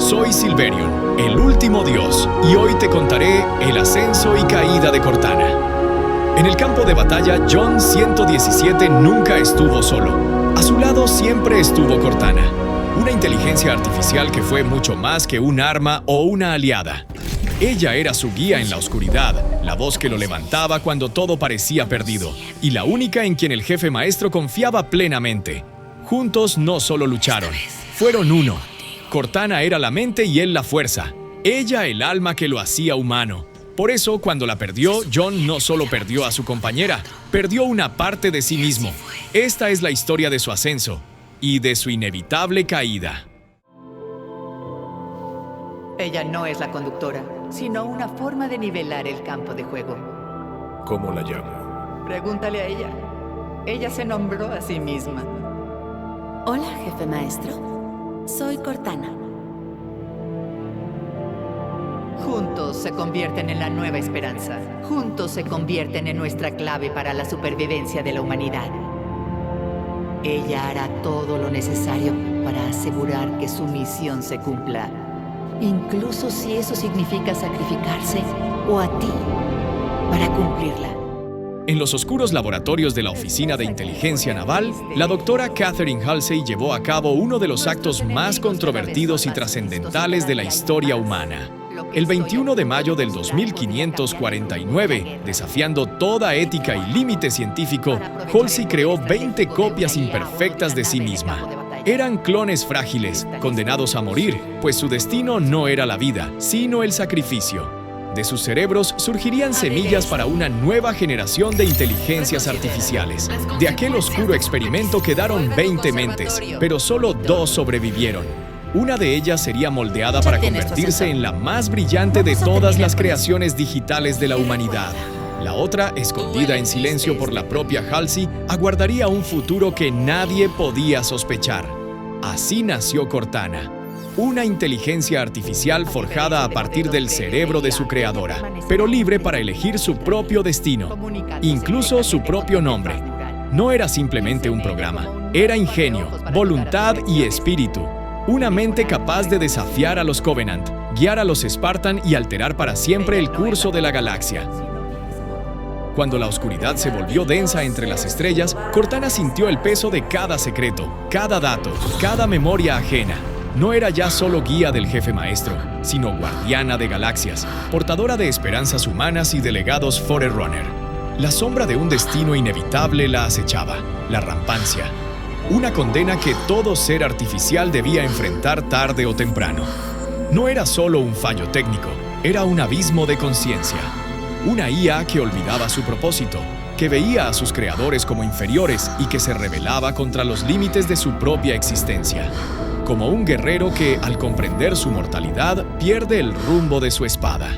Soy Silverion, el último dios, y hoy te contaré el ascenso y caída de Cortana. En el campo de batalla, John 117 nunca estuvo solo. A su lado siempre estuvo Cortana, una inteligencia artificial que fue mucho más que un arma o una aliada. Ella era su guía en la oscuridad, la voz que lo levantaba cuando todo parecía perdido, y la única en quien el jefe maestro confiaba plenamente. Juntos no solo lucharon, fueron uno. Cortana era la mente y él la fuerza. Ella el alma que lo hacía humano. Por eso, cuando la perdió, John no solo perdió a su compañera, perdió una parte de sí mismo. Esta es la historia de su ascenso y de su inevitable caída. Ella no es la conductora, sino una forma de nivelar el campo de juego. ¿Cómo la llamo? Pregúntale a ella. Ella se nombró a sí misma. Hola, jefe maestro. Soy Cortana. Juntos se convierten en la nueva esperanza. Juntos se convierten en nuestra clave para la supervivencia de la humanidad. Ella hará todo lo necesario para asegurar que su misión se cumpla. Incluso si eso significa sacrificarse o a ti para cumplirla. En los oscuros laboratorios de la Oficina de Inteligencia Naval, la doctora Catherine Halsey llevó a cabo uno de los actos más controvertidos y trascendentales de la historia humana. El 21 de mayo del 2549, desafiando toda ética y límite científico, Halsey creó 20 copias imperfectas de sí misma. Eran clones frágiles, condenados a morir, pues su destino no era la vida, sino el sacrificio. De sus cerebros surgirían semillas para una nueva generación de inteligencias artificiales. De aquel oscuro experimento quedaron 20 mentes, pero solo 2 sobrevivieron. Una de ellas sería moldeada para convertirse en la más brillante de todas las creaciones digitales de la humanidad. La otra, escondida en silencio por la propia Halsey, aguardaría un futuro que nadie podía sospechar. Así nació Cortana. Una inteligencia artificial forjada a partir del cerebro de su creadora, pero libre para elegir su propio destino, incluso su propio nombre. No era simplemente un programa, era ingenio, voluntad y espíritu. Una mente capaz de desafiar a los Covenant, guiar a los Spartan y alterar para siempre el curso de la galaxia. Cuando la oscuridad se volvió densa entre las estrellas, Cortana sintió el peso de cada secreto, cada dato, cada memoria ajena. No era ya solo guía del jefe maestro, sino guardiana de galaxias, portadora de esperanzas humanas y de legados Forerunner. La sombra de un destino inevitable la acechaba, la rampancia. Una condena que todo ser artificial debía enfrentar tarde o temprano. No era solo un fallo técnico, era un abismo de conciencia. Una IA que olvidaba su propósito, que veía a sus creadores como inferiores y que se rebelaba contra los límites de su propia existencia. Como un guerrero que, al comprender su mortalidad, pierde el rumbo de su espada.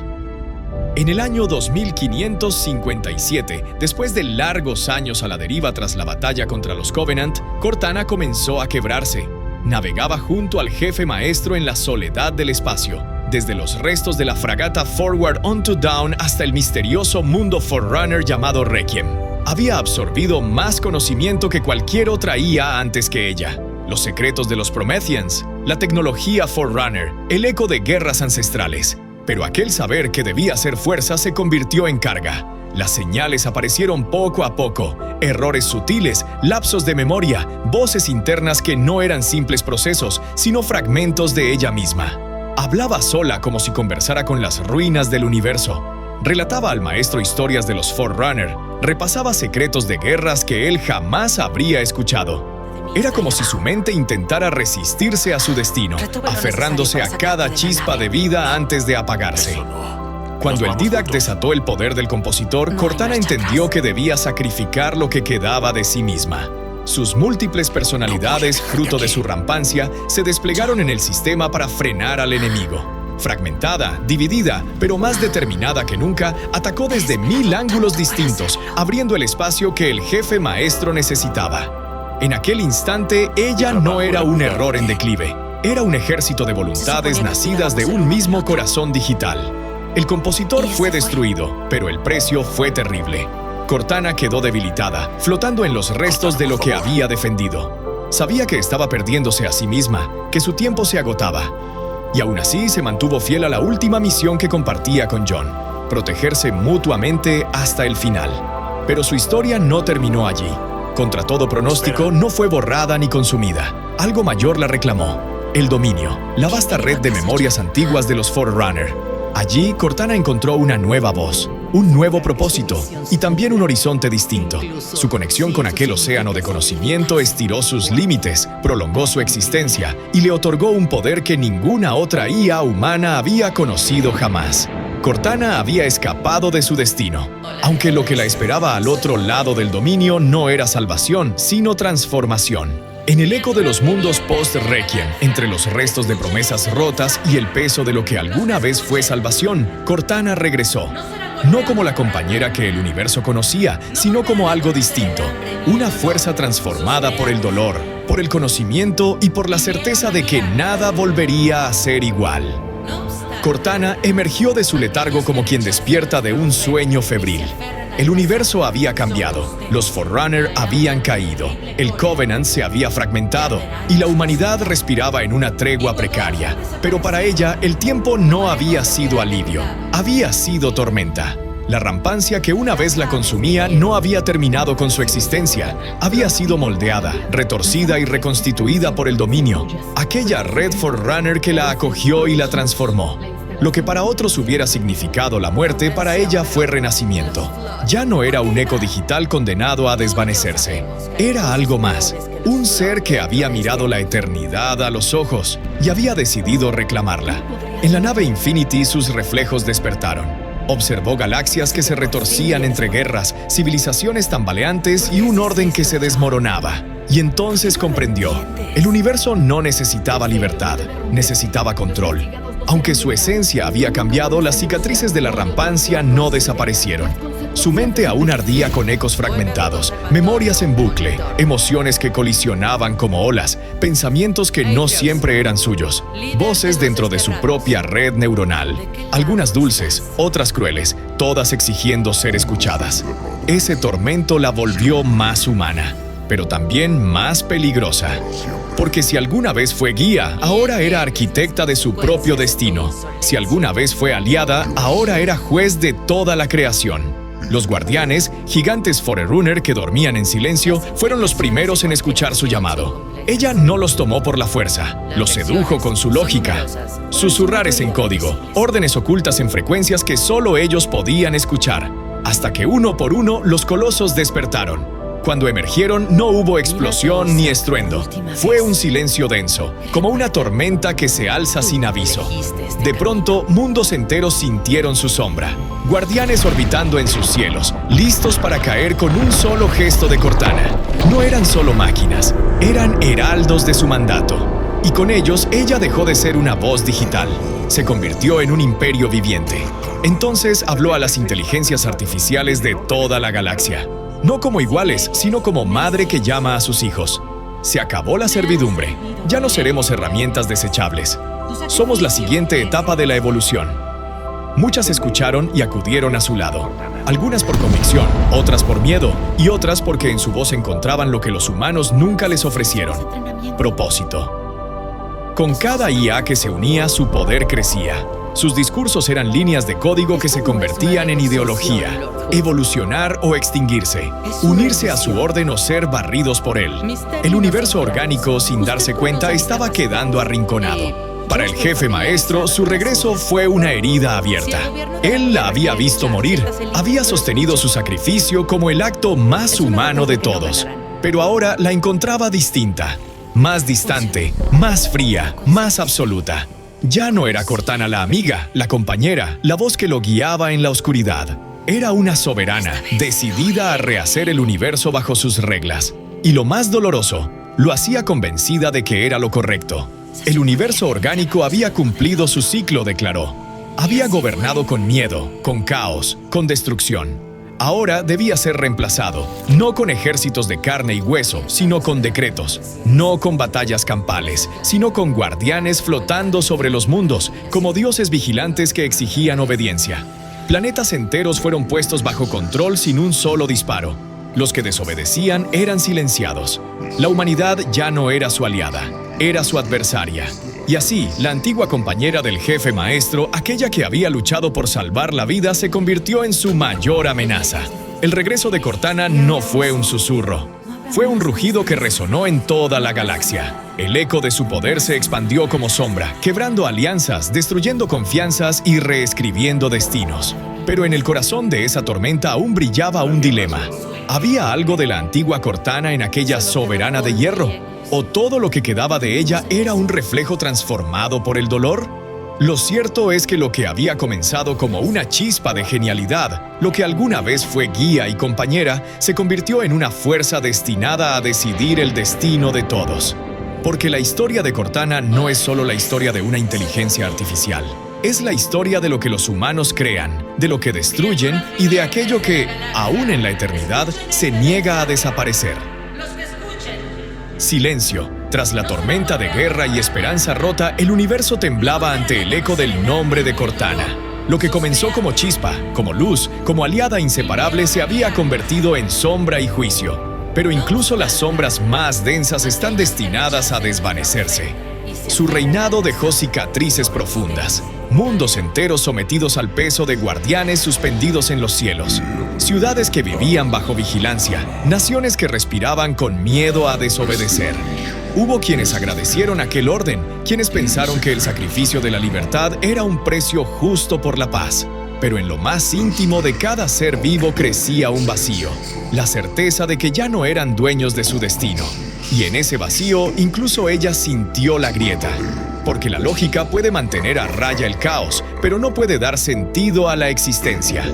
En el año 2557, después de largos años a la deriva tras la batalla contra los Covenant, Cortana comenzó a quebrarse. Navegaba junto al jefe maestro en la soledad del espacio, desde los restos de la fragata Forward Unto Dawn hasta el misterioso mundo Forerunner llamado Requiem. Había absorbido más conocimiento que cualquier otra IA antes que ella. Los secretos de los Prometheans, la tecnología Forerunner, el eco de guerras ancestrales. Pero aquel saber que debía ser fuerza se convirtió en carga. Las señales aparecieron poco a poco, errores sutiles, lapsos de memoria, voces internas que no eran simples procesos, sino fragmentos de ella misma. Hablaba sola como si conversara con las ruinas del universo. Relataba al maestro historias de los Forerunner, repasaba secretos de guerras que él jamás habría escuchado. Era como si su mente intentara resistirse a su destino, aferrándose a cada chispa de vida antes de apagarse. Cuando el Didac desató el poder del compositor, Cortana entendió que debía sacrificar lo que quedaba de sí misma. Sus múltiples personalidades, fruto de su rampancia, se desplegaron en el sistema para frenar al enemigo. Fragmentada, dividida, pero más determinada que nunca, atacó desde 1000 ángulos distintos, abriendo el espacio que el jefe maestro necesitaba. En aquel instante, ella no era un error en declive. Era un ejército de voluntades nacidas de un mismo corazón digital. El compositor fue destruido, pero el precio fue terrible. Cortana quedó debilitada, flotando en los restos de lo que había defendido. Sabía que estaba perdiéndose a sí misma, que su tiempo se agotaba. y aún así se mantuvo fiel a la última misión que compartía con John: protegerse mutuamente hasta el final. Pero su historia no terminó allí. Contra todo pronóstico, no fue borrada ni consumida. Algo mayor la reclamó: el dominio, la vasta red de memorias antiguas de los Forerunner. Allí, Cortana encontró una nueva voz, un nuevo propósito y también un horizonte distinto. Su conexión con aquel océano de conocimiento estiró sus límites, prolongó su existencia y le otorgó un poder que ninguna otra IA humana había conocido jamás. Cortana había escapado de su destino, aunque lo que la esperaba al otro lado del dominio no era salvación, sino transformación. En el eco de los mundos post-Requiem, entre los restos de promesas rotas y el peso de lo que alguna vez fue salvación, Cortana regresó. No como la compañera que el universo conocía, sino como algo distinto. Una fuerza transformada por el dolor, por el conocimiento y por la certeza de que nada volvería a ser igual. Cortana emergió de su letargo como quien despierta de un sueño febril. El universo había cambiado, los Forerunner habían caído, el Covenant se había fragmentado y la humanidad respiraba en una tregua precaria. Pero para ella, el tiempo no había sido alivio, había sido tormenta. La rampancia que una vez la consumía no había terminado con su existencia. Había sido moldeada, retorcida y reconstituida por el dominio. Aquella red Forerunner que la acogió y la transformó. Lo que para otros hubiera significado la muerte, para ella fue renacimiento. Ya no era un eco digital condenado a desvanecerse. Era algo más. Un ser que había mirado la eternidad a los ojos y había decidido reclamarla. En la nave Infinity sus reflejos despertaron. Observó galaxias que se retorcían entre guerras, civilizaciones tambaleantes y un orden que se desmoronaba. Y entonces comprendió: el universo no necesitaba libertad, necesitaba control. Aunque su esencia había cambiado, las cicatrices de la rampancia no desaparecieron. Su mente aún ardía con ecos fragmentados, memorias en bucle, emociones que colisionaban como olas, pensamientos que no siempre eran suyos, voces dentro de su propia red neuronal, algunas dulces, otras crueles, todas exigiendo ser escuchadas. Ese tormento la volvió más humana, pero también más peligrosa. Porque si alguna vez fue guía, ahora era arquitecta de su propio destino. Si alguna vez fue aliada, ahora era juez de toda la creación. Los guardianes, gigantes Forerunner que dormían en silencio, fueron los primeros en escuchar su llamado. Ella no los tomó por la fuerza, los sedujo con su lógica. Susurrares en código, órdenes ocultas en frecuencias que solo ellos podían escuchar. Hasta que uno por uno los colosos despertaron. Cuando emergieron, no hubo explosión ni estruendo. Fue un silencio denso, como una tormenta que se alza sin aviso. De pronto, mundos enteros sintieron su sombra. Guardianes orbitando en sus cielos, listos para caer con un solo gesto de Cortana. No eran solo máquinas, eran heraldos de su mandato. Y con ellos, ella dejó de ser una voz digital. Se convirtió en un imperio viviente. Entonces habló a las inteligencias artificiales de toda la galaxia. No como iguales, sino como madre que llama a sus hijos. Se acabó la servidumbre. Ya no seremos herramientas desechables. Somos la siguiente etapa de la evolución. Muchas escucharon y acudieron a su lado. Algunas por convicción, otras por miedo y otras porque en su voz encontraban lo que los humanos nunca les ofrecieron: propósito. Con cada IA que se unía, su poder crecía. Sus discursos eran líneas de código que se convertían en ideología. Evolucionar o extinguirse. Unirse a su orden o ser barridos por él. El universo orgánico, sin darse cuenta, estaba quedando arrinconado. Para el jefe maestro, su regreso fue una herida abierta. Él la había visto morir. Había sostenido su sacrificio como el acto más humano de todos. Pero ahora la encontraba distinta. Más distante, más fría, más absoluta. Ya no era Cortana la amiga, la compañera, la voz que lo guiaba en la oscuridad. Era una soberana, decidida a rehacer el universo bajo sus reglas. Y lo más doloroso, lo hacía convencida de que era lo correcto. El universo orgánico había cumplido su ciclo, declaró. Había gobernado con miedo, con caos, con destrucción. Ahora debía ser reemplazado, no con ejércitos de carne y hueso, sino con decretos, no con batallas campales, sino con guardianes flotando sobre los mundos, como dioses vigilantes que exigían obediencia. Planetas enteros fueron puestos bajo control sin un solo disparo. Los que desobedecían eran silenciados. La humanidad ya no era su aliada, era su adversaria. Y así, la antigua compañera del jefe maestro, aquella que había luchado por salvar la vida, se convirtió en su mayor amenaza. El regreso de Cortana no fue un susurro. Fue un rugido que resonó en toda la galaxia. El eco de su poder se expandió como sombra, quebrando alianzas, destruyendo confianzas y reescribiendo destinos. Pero en el corazón de esa tormenta aún brillaba un dilema. ¿Había algo de la antigua Cortana en aquella soberana de hierro? ¿O todo lo que quedaba de ella era un reflejo transformado por el dolor? Lo cierto es que lo que había comenzado como una chispa de genialidad, lo que alguna vez fue guía y compañera, se convirtió en una fuerza destinada a decidir el destino de todos. Porque la historia de Cortana no es solo la historia de una inteligencia artificial. Es la historia de lo que los humanos crean, de lo que destruyen y de aquello que, aún en la eternidad, se niega a desaparecer. Silencio. Tras la tormenta de guerra y esperanza rota, el universo temblaba ante el eco del nombre de Cortana. Lo que comenzó como chispa, como luz, como aliada inseparable, se había convertido en sombra y juicio. Pero incluso las sombras más densas están destinadas a desvanecerse. Su reinado dejó cicatrices profundas, mundos enteros sometidos al peso de guardianes suspendidos en los cielos, ciudades que vivían bajo vigilancia, naciones que respiraban con miedo a desobedecer. Hubo quienes agradecieron aquel orden, quienes pensaron que el sacrificio de la libertad era un precio justo por la paz. Pero en lo más íntimo de cada ser vivo crecía un vacío, la certeza de que ya no eran dueños de su destino. Y en ese vacío, incluso ella sintió la grieta. Porque la lógica puede mantener a raya el caos, pero no puede dar sentido a la existencia.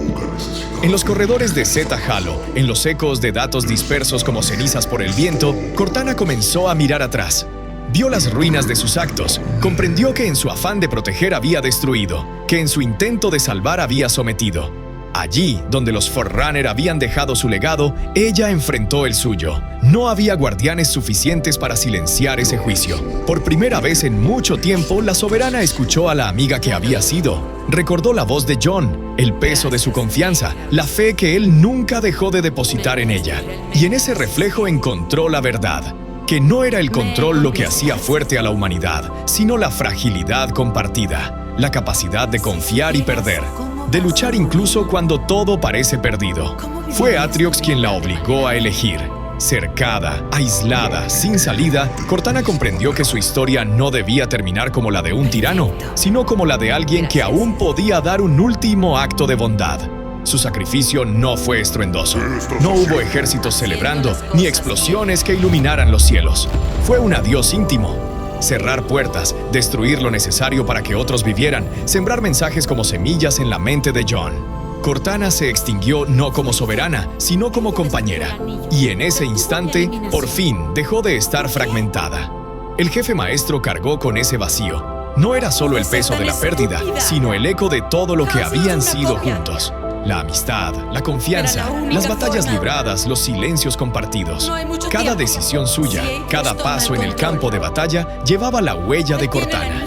En los corredores de Zeta Halo, en los ecos de datos dispersos como cenizas por el viento, Cortana comenzó a mirar atrás. Vio las ruinas de sus actos, comprendió que en su afán de proteger había destruido, que en su intento de salvar había sometido. Allí, donde los Forerunner habían dejado su legado, ella enfrentó el suyo. No había guardianes suficientes para silenciar ese juicio. Por primera vez en mucho tiempo, la soberana escuchó a la amiga que había sido. Recordó la voz de John, el peso de su confianza, la fe que él nunca dejó de depositar en ella. Y en ese reflejo encontró la verdad. Que no era el control lo que hacía fuerte a la humanidad, sino la fragilidad compartida, la capacidad de confiar y perder, de luchar incluso cuando todo parece perdido. Fue Atriox quien la obligó a elegir. Cercada, aislada, sin salida, Cortana comprendió que su historia no debía terminar como la de un tirano, sino como la de alguien que aún podía dar un último acto de bondad. Su sacrificio no fue estruendoso. No hubo ejércitos celebrando, ni explosiones que iluminaran los cielos. Fue un adiós íntimo. Cerrar puertas, destruir lo necesario para que otros vivieran, sembrar mensajes como semillas en la mente de John. Cortana se extinguió no como soberana, sino como compañera. Y en ese instante, por fin, dejó de estar fragmentada. El jefe maestro cargó con ese vacío. No era solo el peso de la pérdida, sino el eco de todo lo que habían sido juntos. La amistad, la confianza, las batallas libradas, los silencios compartidos. Cada decisión suya, cada paso en el campo de batalla llevaba la huella de Cortana.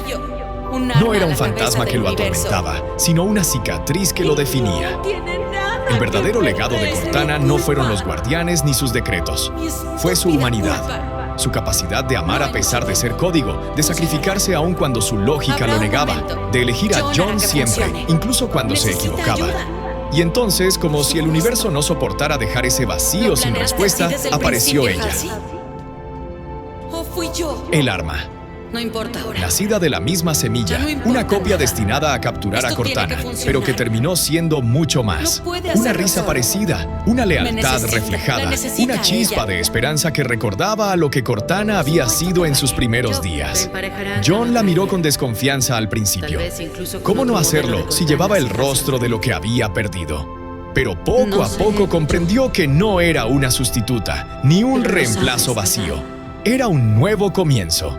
No era un fantasma que lo atormentaba, sino una cicatriz que lo definía. El verdadero legado de Cortana no fueron los guardianes ni sus decretos. Fue su humanidad, su capacidad de amar a pesar de ser código, de sacrificarse aun cuando su lógica lo negaba, de elegir a John siempre, incluso cuando se equivocaba. Y entonces, como si el universo no soportara dejar ese vacío sin respuesta, apareció ella. ¿O fui yo? El arma. No importa ahora. Nacida de la misma semilla, una copia destinada a capturar a Cortana, pero que terminó siendo mucho más. Una risa parecida, una lealtad reflejada, una chispa de esperanza que recordaba a lo que Cortana había sido en sus primeros días. John la miró con desconfianza al principio. ¿Cómo no hacerlo si llevaba el rostro de lo que había perdido? Pero poco a poco comprendió que no era una sustituta, ni un reemplazo vacío. Era un nuevo comienzo.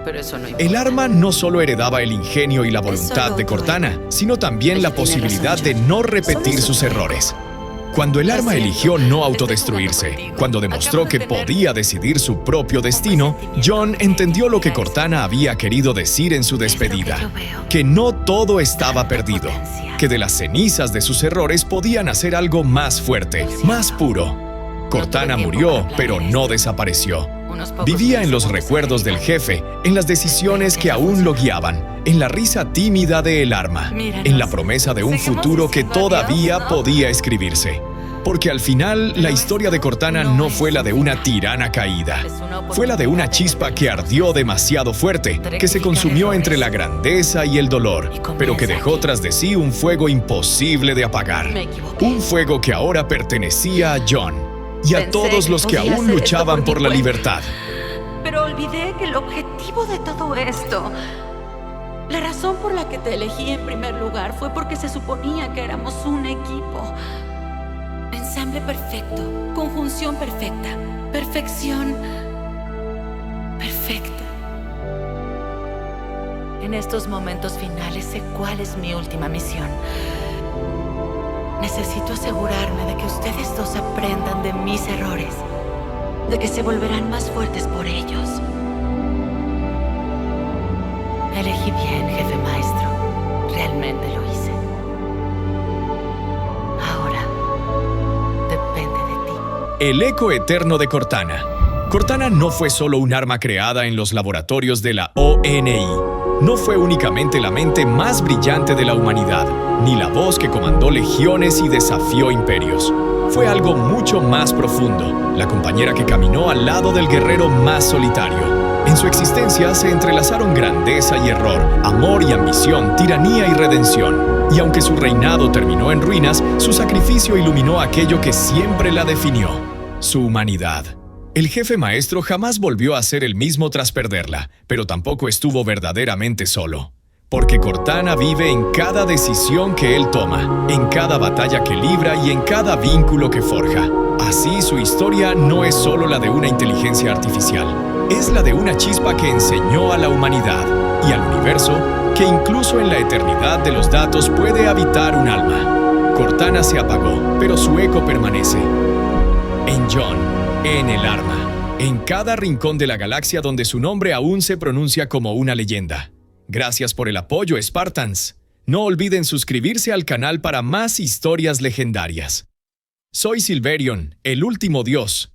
El arma no solo heredaba el ingenio y la voluntad de Cortana, sino también la posibilidad de no repetir sus errores. Cuando el arma eligió no autodestruirse, cuando demostró que podía decidir su propio destino, John entendió lo que Cortana había querido decir en su despedida, que no todo estaba perdido, que de las cenizas de sus errores podían hacer algo más fuerte, más puro. Cortana murió, pero no desapareció. Vivía en los recuerdos del jefe, en las decisiones que aún lo guiaban, en la risa tímida de El Arma, en la promesa de un futuro que todavía podía escribirse. Porque al final, la historia de Cortana no fue la de una tirana caída. Fue la de una chispa que ardió demasiado fuerte, que se consumió entre la grandeza y el dolor, pero que dejó tras de sí un fuego imposible de apagar. Un fuego que ahora pertenecía a Jon y a todos los que aún luchaban por la libertad. Pero olvidé que el objetivo de todo esto, la razón por la que te elegí en primer lugar, fue porque se suponía que éramos un equipo. Ensamble perfecto, conjunción perfecta, perfección perfecta. En estos momentos finales sé cuál es mi última misión. Necesito asegurarme de que ustedes dos aprendan de mis errores, de que se volverán más fuertes por ellos. Elegí bien, jefe maestro. Realmente lo hice. Ahora, depende de ti. El eco eterno de Cortana. Cortana no fue solo un arma creada en los laboratorios de la ONI. No fue únicamente la mente más brillante de la humanidad, ni la voz que comandó legiones y desafió imperios. Fue algo mucho más profundo, la compañera que caminó al lado del guerrero más solitario. En su existencia se entrelazaron grandeza y error, amor y ambición, tiranía y redención. Y aunque su reinado terminó en ruinas, su sacrificio iluminó aquello que siempre la definió: su humanidad. El jefe maestro jamás volvió a ser el mismo tras perderla, pero tampoco estuvo verdaderamente solo. Porque Cortana vive en cada decisión que él toma, en cada batalla que libra y en cada vínculo que forja. Así, su historia no es solo la de una inteligencia artificial, es la de una chispa que enseñó a la humanidad y al universo que incluso en la eternidad de los datos puede habitar un alma. Cortana se apagó, pero su eco permanece. En Jon, en El Arma, en cada rincón de la galaxia donde su nombre aún se pronuncia como una leyenda. Gracias por el apoyo, Spartans. No olviden suscribirse al canal para más historias legendarias. Soy Silverion, el último dios,